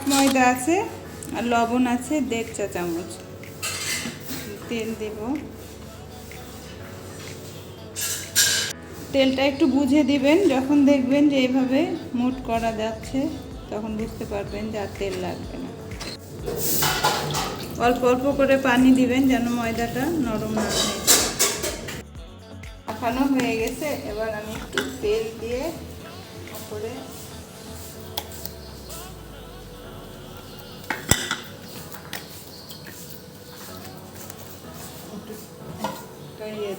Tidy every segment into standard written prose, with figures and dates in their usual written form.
ময়দা আছে আর লবণ আছে 1.5 চা চামচ। তেল দেব। তেলটা একটু বুঝে দিবেন, যখন দেখবেন যে এইভাবে মুট করা যাচ্ছে তখন বুঝতে পারবেন যে আর তেল লাগবে না। অল্প অল্প করে পানি দিবেন যেন ময়দাটা নরম না হয়। মাখানো হয়ে গেছে, এবার আমি একটু তেল দিয়ে উপরে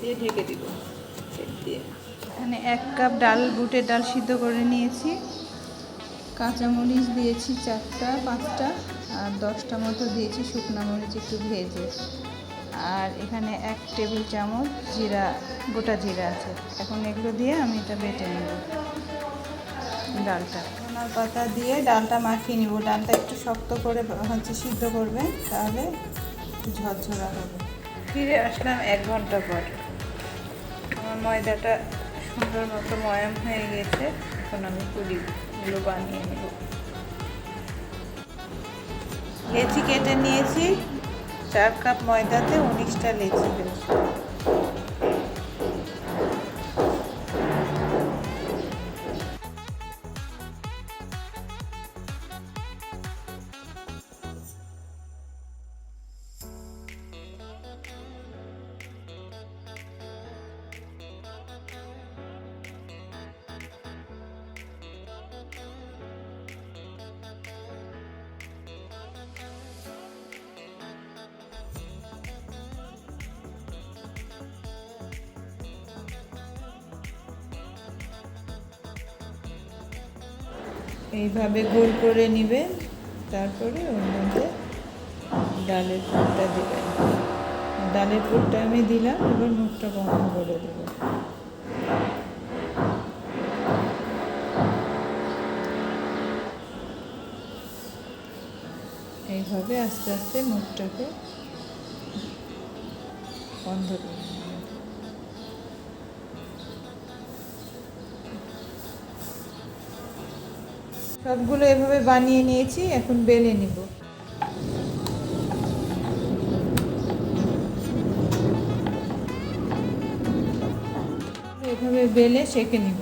দিয়ে ঢেকে দিব। এখানে 1 কাপ ডাল, বুটের ডাল সিদ্ধ করে নিয়েছি। কাঁচামরিচ দিয়েছি 4টা 5টা, আর 10টা মতো দিয়েছি শুকনো মরিচ একটু ভেজে। আর এখানে 1 টেবিল চামচ জিরা, গোটা জিরা আছে। এখন এগুলো দিয়ে আমি এটা বেটে নেব। ডালটা ধনিয়া পাতা দিয়ে ডালটা মাখিয়ে নিব। ডালটা একটু শক্ত করে সিদ্ধ করবেন, তাহলে একটু ঝরঝরা হবে। ফিরে আসলাম 1 ঘন্টা পর। আমার ময়দাটা সুন্দর মতো ময়াম হয়ে গেছে। এখন আমি পুরিগুলো বানিয়ে নেব। লেচি কেটে নিয়েছি। 4 কাপ ময়দাতে 19টা লেচি দেব। এইভাবে গোল করে নেবেন, তারপরে ওর মধ্যে ডালের পুরটা দেবেন। ডালের পুরটা আমি দিলাম, এবার মুখটা বন্ধ করে দেব। এইভাবে আস্তে আস্তে মুখটাকে বন্ধ করে দেবেন। সবগুলো এভাবে বানিয়ে নিয়েছি, এখন বেলে নিব। এভাবে বেলে সেঁকে নিব।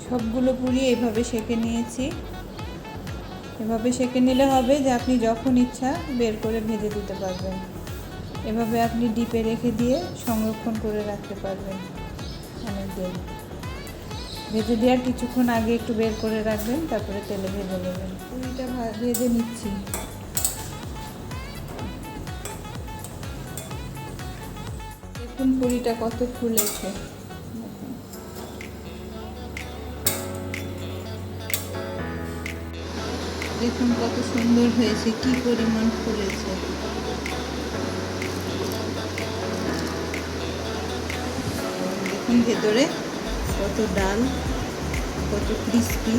সবগুলো পুরি এভাবে সেঁকে নিয়েছি। এভাবে সেঁকে নিলে হবে যে আপনি যখন ইচ্ছা বের করে ভেজে দিতে পারবেন। এভাবে আপনি ডিপে রেখে দিয়ে সংরক্ষণ করে রাখতে পারবেন অনেক দিন। ভেজে দেওয়ার কিছুক্ষণ আগে একটু বের করে রাখবেন, তারপরে তেলে ভেজে নেবেন। পুরিটা ভেজে নিচ্ছি। দেখুন পুরিটা কত ফুলেছে। দেখুন কত সুন্দর হয়েছে, কি পরিমাণ ফুলেছে। দেখুন ভেতরে কত ডাল, কত ক্রিস্পি।